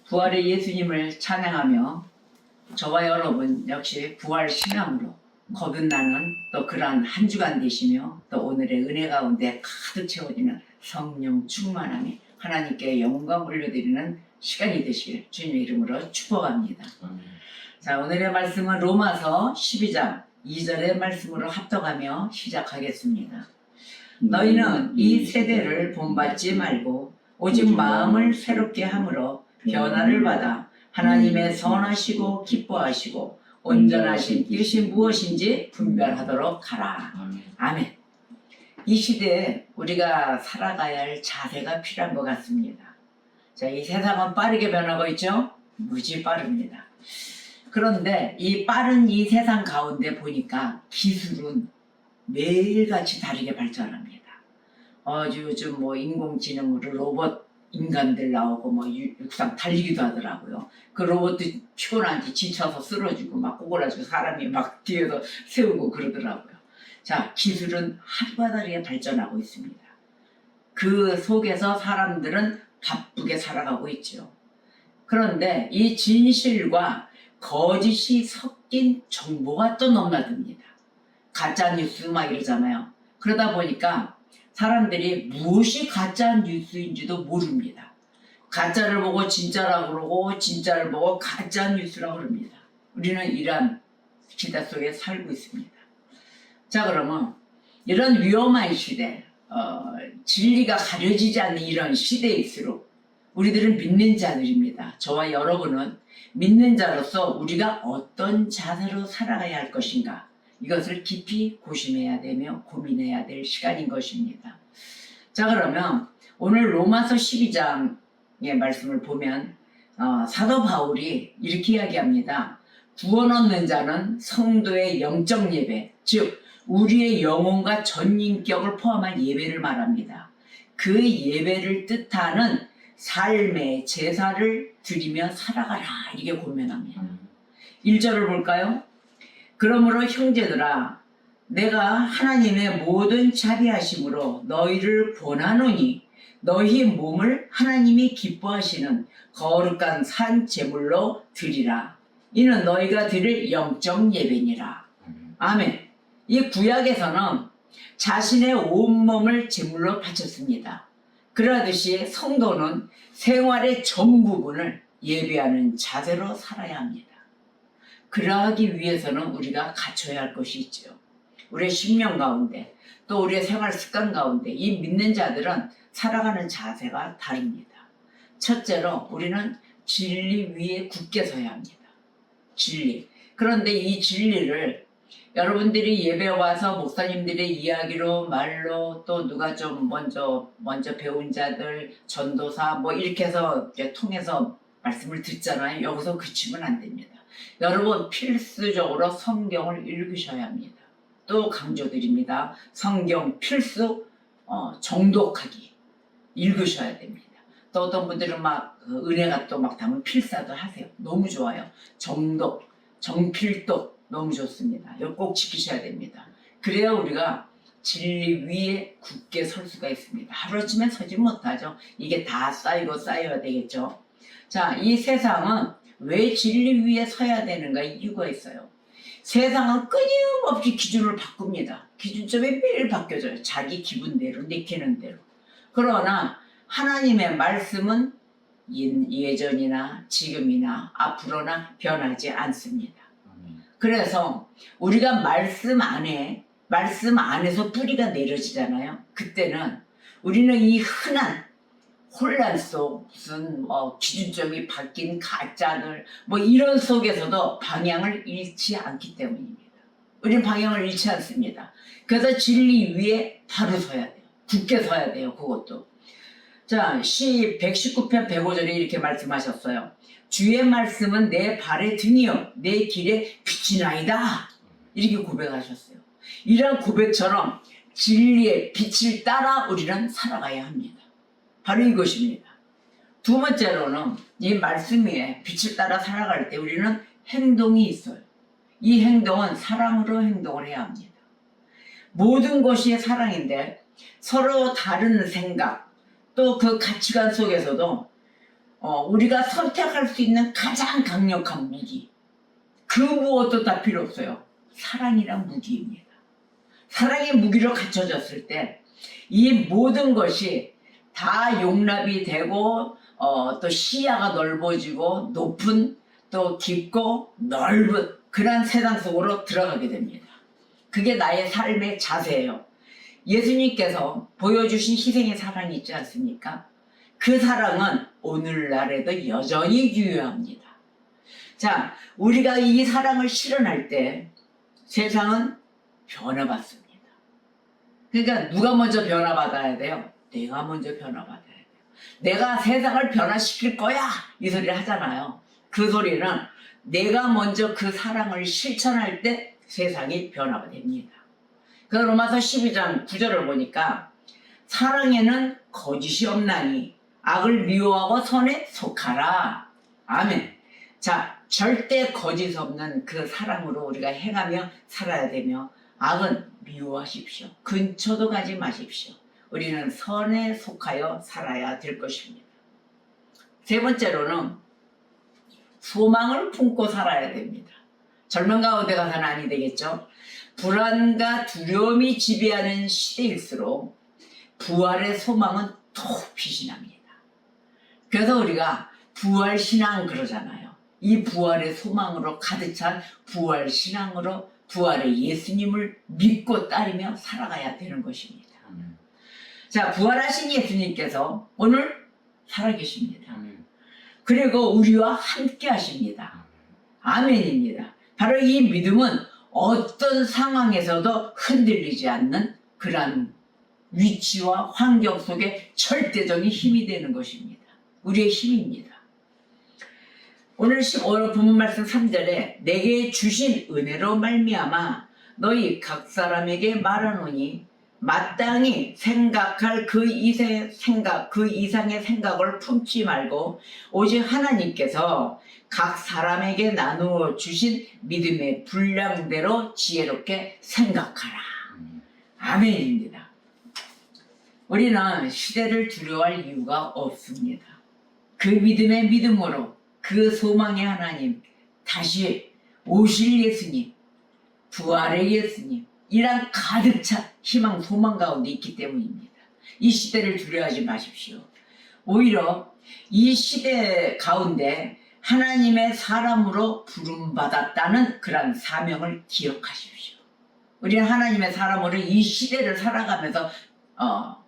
부활의 예수님을 찬양하며 저와 여러분 역시 부활 신앙으로 거듭나는 또 그러한 한 주간 되시며 또 오늘의 은혜 가운데 가득 채워지는 성령 충만함이 하나님께 영광 올려드리는 시간이 되시길 주님의 이름으로 축복합니다. 자, 오늘의 말씀은 로마서 12장 2절의 말씀으로 합독하며 시작하겠습니다. 너희는 이 세대를 본받지 말고 오직 마음을 새롭게 함으로 변화를 받아 하나님의 선하시고 기뻐하시고 온전하신 뜻이 무엇인지 분별하도록 하라. 아멘. 이 시대에 우리가 살아가야 할 자세가 필요한 것 같습니다. 자, 이 세상은 빠르게 변하고 있죠? 무지 빠릅니다. 그런데 이 빠른 이 세상 가운데 보니까 기술은 매일같이 다르게 발전합니다. 요즘 뭐 인공지능으로 로봇 인간들 나오고 뭐 육상 달리기도 하더라고요. 그 로봇도 피곤한지 지쳐서 쓰러지고 막 꼬꾸라지고 사람이 막 뒤에서 세우고 그러더라고요. 자, 기술은 하루가 다르게 발전하고 있습니다. 그 속에서 사람들은 바쁘게 살아가고 있죠. 그런데 이 진실과 거짓이 섞인 정보가 또 넘나듭니다. 가짜뉴스 막 이러잖아요. 그러다 보니까 사람들이 무엇이 가짜뉴스인지도 모릅니다. 가짜를 보고 진짜라고 그러고 진짜를 보고 가짜뉴스라고 그럽니다. 우리는 이러한 시대 속에 살고 있습니다. 자, 그러면 이런 위험한 시대, 진리가 가려지지 않는 이런 시대일수록 우리들은 믿는 자들입니다. 저와 여러분은 믿는 자로서 우리가 어떤 자세로 살아가야 할 것인가, 이것을 깊이 고심해야 되며 고민해야 될 시간인 것입니다. 자, 그러면 오늘 로마서 12장의 말씀을 보면 사도 바울이 이렇게 이야기합니다. 구원 얻는 자는 성도의 영적 예배, 즉 우리의 영혼과 전인격을 포함한 예배를 말합니다. 그 예배를 뜻하는 삶의 제사를 드리며 살아가라, 이게 권면합니다. 1절을 볼까요? 그러므로 형제들아, 내가 하나님의 모든 자비하심으로 너희를 권하노니 너희 몸을 하나님이 기뻐하시는 거룩한 산 제물로 드리라. 이는 너희가 드릴 영적 예배니라. 아멘. 이 구약에서는 자신의 온몸을 제물로 바쳤습니다. 그러듯이 성도는 생활의 전 부분을 예배하는 자세로 살아야 합니다. 그러하기 위해서는 우리가 갖춰야 할 것이 있죠. 우리의 심령 가운데 또 우리의 생활 습관 가운데 이 믿는 자들은 살아가는 자세가 다릅니다. 첫째로 우리는 진리 위에 굳게 서야 합니다. 진리. 그런데 이 진리를 여러분들이 예배 와서 목사님들의 이야기로 말로 또 누가 좀 먼저 배운 자들 전도사 뭐 이렇게 해서 통해서 말씀을 듣잖아요. 여기서 그치면 안 됩니다. 여러분 필수적으로 성경을 읽으셔야 합니다. 또 강조드립니다. 성경 필수 정독하기 읽으셔야 됩니다. 또 어떤 분들은 막 은혜가 또 막 담은 필사도 하세요. 너무 좋아요. 정독, 정필독 너무 좋습니다. 이거 꼭 지키셔야 됩니다. 그래야 우리가 진리 위에 굳게 설 수가 있습니다. 하루아침에 서지 못하죠. 이게 다 쌓이고 쌓여야 되겠죠. 자, 이 세상은 왜 진리 위에 서야 되는가 이유가 있어요. 세상은 끊임없이 기준을 바꿉니다. 기준점이 매일 바뀌어져요. 자기 기분대로, 내키는 대로. 그러나 하나님의 말씀은 예전이나 지금이나 앞으로나 변하지 않습니다. 그래서 우리가 말씀 안에서 뿌리가 내려지잖아요. 그때는 우리는 이 흔한 혼란 속 무슨 기준점이 바뀐 가짜들 이런 속에서도 방향을 잃지 않기 때문입니다. 우리는 방향을 잃지 않습니다. 그래서 진리 위에 바로 서야 돼요. 굳게 서야 돼요. 그것도. 자, 시 119편 105절에 이렇게 말씀하셨어요. 주의 말씀은 내 발의 등이요 내 길의 빛이나이다. 이렇게 고백하셨어요. 이런 고백처럼 진리의 빛을 따라 우리는 살아가야 합니다. 바로 이것입니다. 두 번째로는 이 말씀 위에 빛을 따라 살아갈 때 우리는 행동이 있어요. 이 행동은 사랑으로 행동을 해야 합니다. 모든 것이 사랑인데 서로 다른 생각 또 그 가치관 속에서도 우리가 선택할 수 있는 가장 강력한 무기. 그 무엇도 다 필요 없어요. 사랑이란 무기입니다. 사랑의 무기로 갖춰졌을 때 이 모든 것이 다 용납이 되고 또 시야가 넓어지고 높은 또 깊고 넓은 그런 세상 속으로 들어가게 됩니다. 그게 나의 삶의 자세예요. 예수님께서 보여주신 희생의 사랑이 있지 않습니까? 그 사랑은 오늘날에도 여전히 유효합니다. 자, 우리가 이 사랑을 실현할 때 세상은 변화받습니다. 그러니까 누가 먼저 변화받아야 돼요? 내가 먼저 변화받아야 돼요. 내가 세상을 변화시킬 거야 이 소리를 하잖아요. 그 소리는 내가 먼저 그 사랑을 실천할 때 세상이 변화가 됩니다. 그 로마서 12장 9절을 보니까 사랑에는 거짓이 없나니 악을 미워하고 선에 속하라. 아멘. 자, 절대 거짓 없는 그 사랑으로 우리가 행하며 살아야 되며 악은 미워하십시오. 근처도 가지 마십시오. 우리는 선에 속하여 살아야 될 것입니다. 세 번째로는 소망을 품고 살아야 됩니다. 젊은 가운데 가서는 아니 되겠죠. 불안과 두려움이 지배하는 시대일수록 부활의 소망은 더욱 피신합니다. 그래서 우리가 부활신앙 그러잖아요. 이 부활의 소망으로 가득 찬 부활신앙으로 부활의 예수님을 믿고 따르며 살아가야 되는 것입니다. 자, 부활하신 예수님께서 오늘 살아계십니다. 그리고 우리와 함께 하십니다. 아멘입니다. 바로 이 믿음은 어떤 상황에서도 흔들리지 않는 그러한 위치와 환경 속에 절대적인 힘이 되는 것입니다. 우리의 힘입니다. 오늘 본문 말씀 3절에 내게 주신 은혜로 말미암아 너희 각 사람에게 말하노니 마땅히 생각할 그 이상의 생각을 품지 말고 오직 하나님께서 각 사람에게 나누어 주신 믿음의 분량대로 지혜롭게 생각하라. 아멘입니다. 우리는 시대를 두려워할 이유가 없습니다. 그 믿음의 믿음으로 그 소망의 하나님, 다시 오실 예수님, 부활의 예수님, 이란 가득 찬 희망, 소망 가운데 있기 때문입니다. 이 시대를 두려워하지 마십시오. 오히려 이 시대 가운데 하나님의 사람으로 부름받았다는 그런 사명을 기억하십시오. 우리는 하나님의 사람으로 이 시대를 살아가면서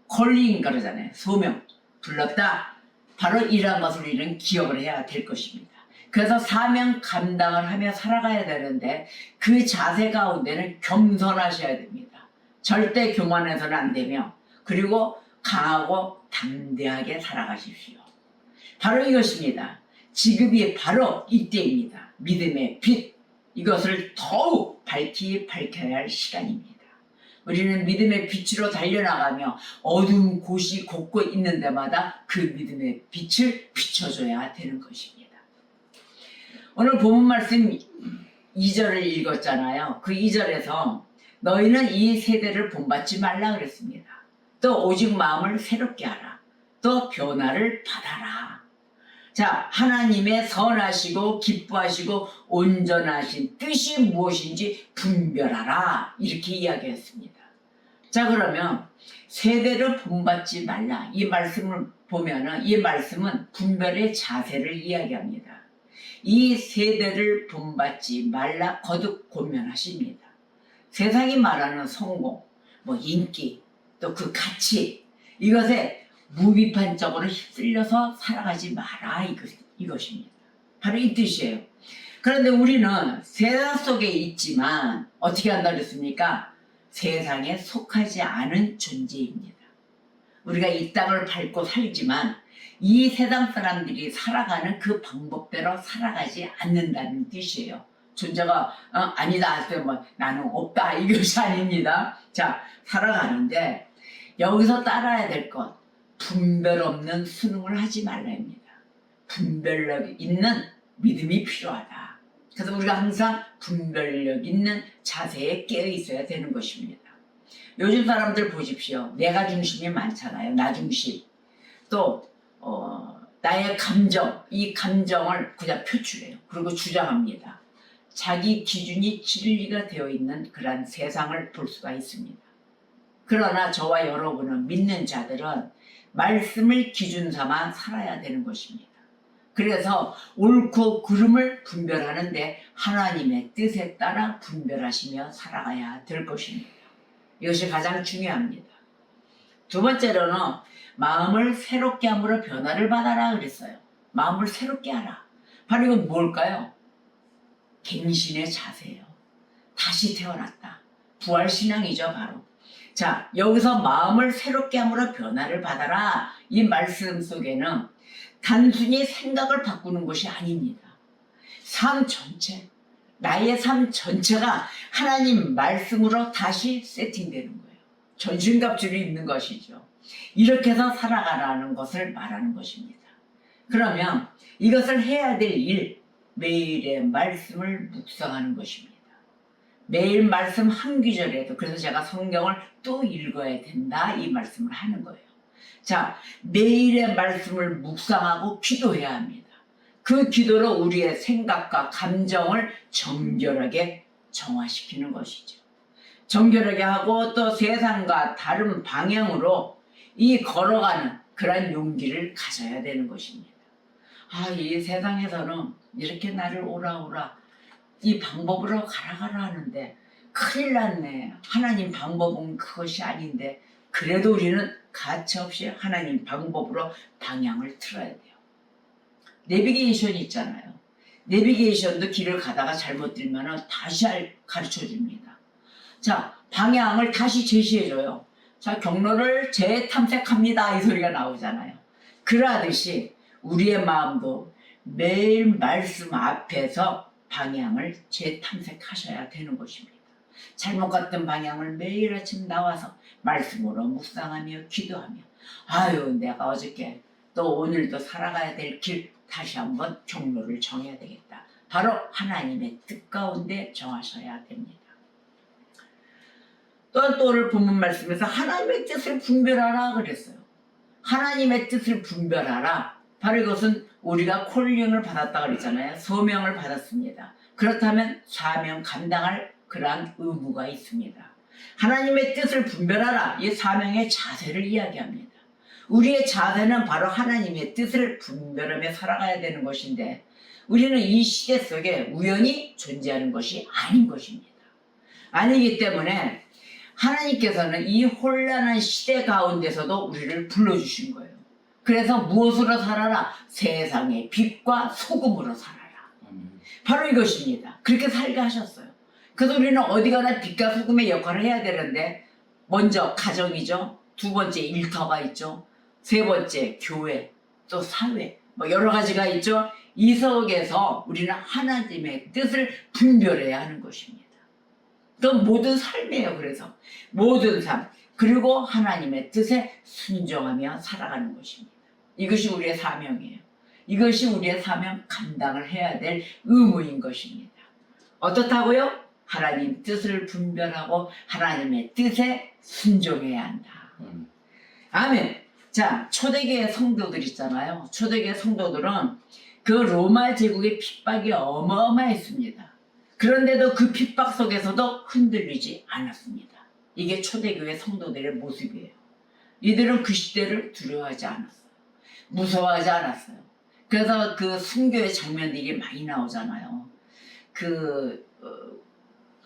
콜링 그러잖아요. 소명, 불렀다. 바로 이러한 것을 우리는 기억을 해야 될 것입니다. 그래서 사명 감당을 하며 살아가야 되는데 그 자세 가운데는 겸손하셔야 됩니다. 절대 교만해서는 안 되며 그리고 강하고 담대하게 살아가십시오. 바로 이것입니다. 지금이 바로 이때입니다. 믿음의 빛, 이것을 더욱 밝혀야 할 시간입니다. 우리는 믿음의 빛으로 달려나가며 어두운 곳이 곳곳 있는 데마다 그 믿음의 빛을 비춰줘야 되는 것입니다. 오늘 본문 말씀 2절을 읽었잖아요. 그 2절에서 너희는 이 세대를 본받지 말라 그랬습니다. 또 오직 마음을 새롭게 하라. 또 변화를 받아라. 자, 하나님의 선하시고 기뻐하시고 온전하신 뜻이 무엇인지 분별하라. 이렇게 이야기했습니다. 자, 그러면 세대를 본받지 말라. 이 말씀을 보면은 이 말씀은 분별의 자세를 이야기합니다. 이 세대를 본받지 말라 거듭 권면하십니다. 세상이 말하는 성공, 인기, 또 그 가치, 이것에 무비판적으로 휩쓸려서 살아가지 마라 이것입니다. 바로 이 뜻이에요. 그런데 우리는 세상 속에 있지만 어떻게 한다 그랬습니까? 세상에 속하지 않은 존재입니다. 우리가 이 땅을 밟고 살지만 이 세상 사람들이 살아가는 그 방법대로 살아가지 않는다는 뜻이에요. 존재가 아니다 할 때 나는 없다 이것이 아닙니다. 자, 살아가는데 여기서 따라야 될 것, 분별 없는 순응을 하지 말라입니다. 분별력 있는 믿음이 필요하다. 그래서 우리가 항상 분별력 있는 자세에 깨어 있어야 되는 것입니다. 요즘 사람들 보십시오. 내가 중심이 많잖아요. 나 중심. 또 나의 감정, 이 감정을 그냥 표출해요. 그리고 주장합니다. 자기 기준이 진리가 되어 있는 그러한 세상을 볼 수가 있습니다. 그러나 저와 여러분은 믿는 자들은 말씀을 기준 삼아 살아야 되는 것입니다. 그래서 옳고 그름을 분별하는데 하나님의 뜻에 따라 분별하시며 살아가야 될 것입니다. 이것이 가장 중요합니다. 두 번째로는 마음을 새롭게 함으로 변화를 받아라 그랬어요. 마음을 새롭게 하라. 바로 이건 뭘까요? 갱신의 자세예요. 다시 태어났다. 부활신앙이죠 바로. 자, 여기서 마음을 새롭게 함으로 변화를 받아라. 이 말씀 속에는 단순히 생각을 바꾸는 것이 아닙니다. 삶 전체, 나의 삶 전체가 하나님 말씀으로 다시 세팅되는 거예요. 전신갑주를 입는 것이죠. 이렇게 해서 살아가라는 것을 말하는 것입니다. 그러면 이것을 해야 될 일, 매일의 말씀을 묵상하는 것입니다. 매일 말씀 한 구절에도, 그래서 제가 성경을 또 읽어야 된다 이 말씀을 하는 거예요. 자, 매일의 말씀을 묵상하고 기도해야 합니다. 그 기도로 우리의 생각과 감정을 정결하게 정화시키는 것이죠. 정결하게 하고 또 세상과 다른 방향으로 이 걸어가는 그런 용기를 가져야 되는 것입니다. 아, 이 세상에서는 이렇게 나를 오라 이 방법으로 가라 하는데 큰일 났네. 하나님 방법은 그것이 아닌데 그래도 우리는 가차없이 하나님 방법으로 방향을 틀어야 돼요. 내비게이션이 있잖아요. 내비게이션도 길을 가다가 잘못 들면 다시 가르쳐 줍니다. 자, 방향을 다시 제시해줘요. 자, 경로를 재탐색합니다. 이 소리가 나오잖아요. 그러하듯이 우리의 마음도 매일 말씀 앞에서 방향을 재탐색하셔야 되는 것입니다. 잘못 갔던 방향을 매일 아침 나와서 말씀으로 묵상하며 기도하며 아유 내가 어저께 또 오늘도 살아가야 될 길 다시 한번 경로를 정해야 되겠다. 바로 하나님의 뜻 가운데 정하셔야 됩니다. 또한 또 오늘 본문 말씀에서 하나님의 뜻을 분별하라 그랬어요. 하나님의 뜻을 분별하라. 바로 이것은 우리가 콜링을 받았다 그랬잖아요. 소명을 받았습니다. 그렇다면 사명 감당할 그러한 의무가 있습니다. 하나님의 뜻을 분별하라. 이 사명의 자세를 이야기합니다. 우리의 자세는 바로 하나님의 뜻을 분별하며 살아가야 되는 것인데 우리는 이 시대 속에 우연히 존재하는 것이 아닌 것입니다. 아니기 때문에 하나님께서는 이 혼란한 시대 가운데서도 우리를 불러주신 거예요. 그래서 무엇으로 살아라? 세상의 빛과 소금으로 살아라. 바로 이것입니다. 그렇게 살게 하셨어요. 그래서 우리는 어디 가나 빛과 소금의 역할을 해야 되는데 먼저 가정이죠. 두 번째 일터가 있죠. 세 번째 교회, 또 사회, 뭐 여러 가지가 있죠. 이 속에서 우리는 하나님의 뜻을 분별해야 하는 것입니다. 그 모든 삶이에요. 그래서 모든 삶 그리고 하나님의 뜻에 순종하며 살아가는 것입니다. 이것이 우리의 사명이에요. 이것이 우리의 사명 감당을 해야 될 의무인 것입니다. 어떻다고요? 하나님 뜻을 분별하고 하나님의 뜻에 순종해야 한다. 아멘. 자, 초대교회 성도들 있잖아요. 초대교회 성도들은 그 로마 제국의 핍박이 어마어마했습니다. 그런데도 그 핍박 속에서도 흔들리지 않았습니다. 이게 초대교회 성도들의 모습이에요. 이들은 그 시대를 두려워하지 않았어요. 무서워하지 않았어요. 그래서 그 순교의 장면들이 많이 나오잖아요. 그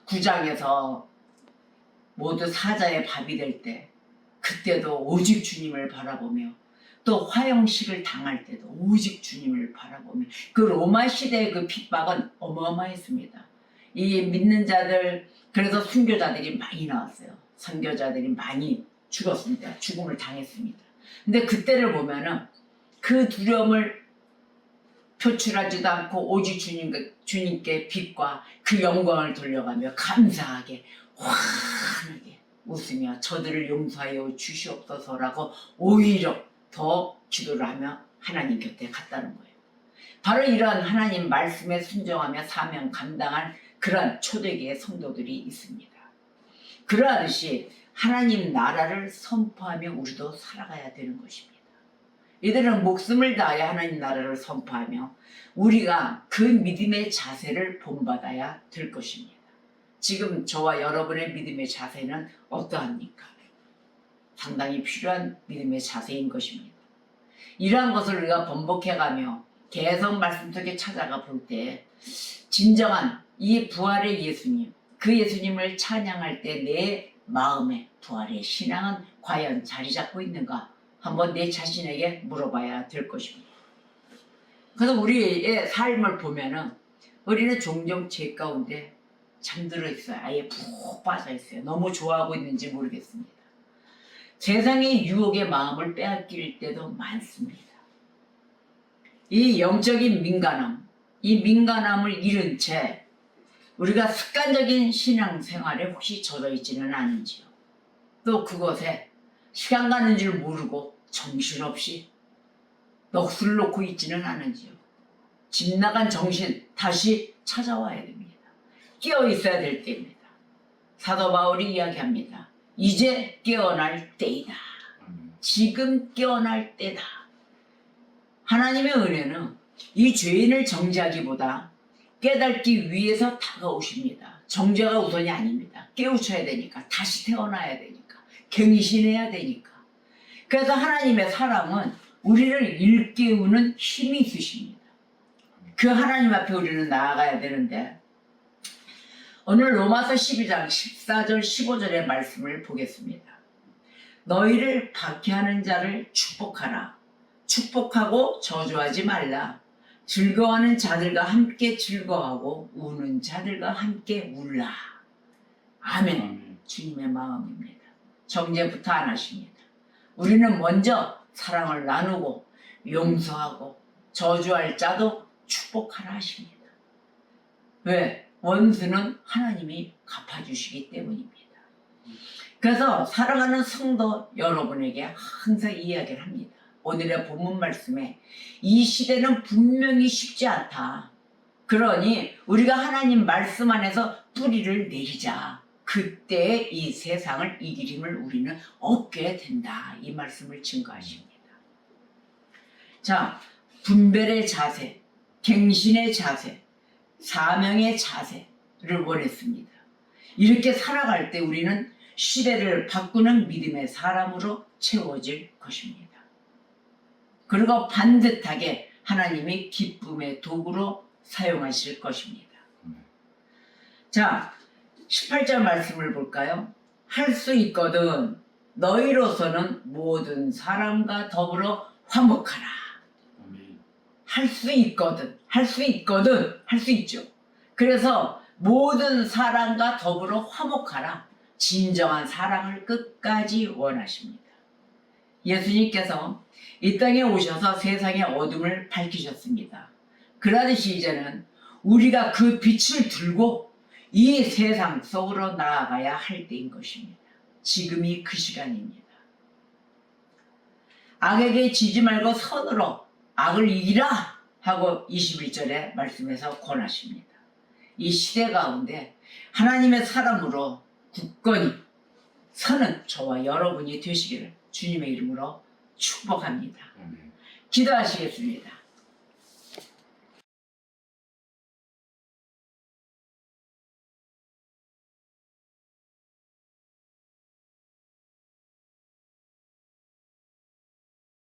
9장에서 모두 사자의 밥이 될 때 그때도 오직 주님을 바라보며 또 화형식을 당할 때도 오직 주님을 바라보며 그 로마 시대의 그 핍박은 어마어마했습니다. 이 믿는 자들 그래서 순교자들이 많이 나왔어요. 선교자들이 많이 죽었습니다. 죽음을 당했습니다. 근데 그때를 보면은 그 두려움을 표출하지도 않고 오직 주님께 빛과 그 영광을 돌려가며 감사하게 환하게 웃으며 저들을 용서하여 주시옵소서라고 오히려 더 기도를 하며 하나님 곁에 갔다는 거예요. 바로 이러한 하나님 말씀에 순종하며 사명 감당한 그런 초대기의 성도들이 있습니다. 그러하듯이 하나님 나라를 선포하며 우리도 살아가야 되는 것입니다. 이들은 목숨을 다하여 하나님 나라를 선포하며 우리가 그 믿음의 자세를 본받아야 될 것입니다. 지금 저와 여러분의 믿음의 자세는 어떠합니까? 상당히 필요한 믿음의 자세인 것입니다. 이러한 것을 우리가 번복해가며 계속 말씀 속에 찾아가 볼 때 진정한 이 부활의 예수님, 그 예수님을 찬양할 때 내 마음에 부활의 신앙은 과연 자리 잡고 있는가 한번 내 자신에게 물어봐야 될 것입니다. 그래서 우리의 삶을 보면은 우리는 종종 죄 가운데 잠들어 있어요. 아예 푹 빠져 있어요. 너무 좋아하고 있는지 모르겠습니다. 세상의 유혹의 마음을 빼앗길 때도 많습니다. 이 영적인 민감함, 이 민감함을 잃은 채 우리가 습관적인 신앙생활에 혹시 젖어 있지는 않은지요. 또 그것에 시간 가는 줄 모르고 정신없이 넋을 놓고 있지는 않은지요. 집 나간 정신 다시 찾아와야 됩니다. 깨어 있어야 될 때입니다. 사도 바울이 이야기합니다. 이제 깨어날 때이다. 지금 깨어날 때다. 하나님의 은혜는 이 죄인을 정죄하기보다 깨닫기 위해서 다가오십니다. 정죄가 우선이 아닙니다. 깨우쳐야 되니까, 다시 태어나야 되니까, 갱신해야 되니까. 그래서 하나님의 사랑은 우리를 일깨우는 힘이 있으십니다. 그 하나님 앞에 우리는 나아가야 되는데 오늘 로마서 12장 14절 15절의 말씀을 보겠습니다. 너희를 박해하는 자를 축복하라. 축복하고 저주하지 말라. 즐거워하는 자들과 함께 즐거워하고 우는 자들과 함께 울라. 아멘. 주님의 마음입니다. 정죄부터 안 하십니다. 우리는 먼저 사랑을 나누고 용서하고 저주할 자도 축복하라 하십니다. 왜? 원수는 하나님이 갚아주시기 때문입니다. 그래서 사랑하는 성도 여러분에게 항상 이야기를 합니다. 오늘의 본문 말씀에 이 시대는 분명히 쉽지 않다. 그러니 우리가 하나님 말씀 안에서 뿌리를 내리자. 그때 이 세상을 이길 힘을 우리는 얻게 된다. 이 말씀을 증거하십니다. 자, 분별의 자세, 갱신의 자세, 사명의 자세를 원했습니다. 이렇게 살아갈 때 우리는 시대를 바꾸는 믿음의 사람으로 채워질 것입니다. 그리고 반듯하게 하나님이 기쁨의 도구로 사용하실 것입니다. 자, 18절 말씀을 볼까요? 할 수 있거든 너희로서는 모든 사람과 더불어 화목하라. 할 수 있거든, 할 수 있죠. 그래서 모든 사람과 더불어 화목하라. 진정한 사랑을 끝까지 원하십니다. 예수님께서 이 땅에 오셔서 세상의 어둠을 밝히셨습니다. 그러듯이 이제는 우리가 그 빛을 들고 이 세상 속으로 나아가야 할 때인 것입니다. 지금이 그 시간입니다. 악에게 지지 말고 선으로 악을 이기라 하고 21절의 말씀에서 권하십니다. 이 시대 가운데 하나님의 사람으로 굳건히 서는 저와 여러분이 되시기를 주님의 이름으로 축복합니다. 기도하시겠습니다.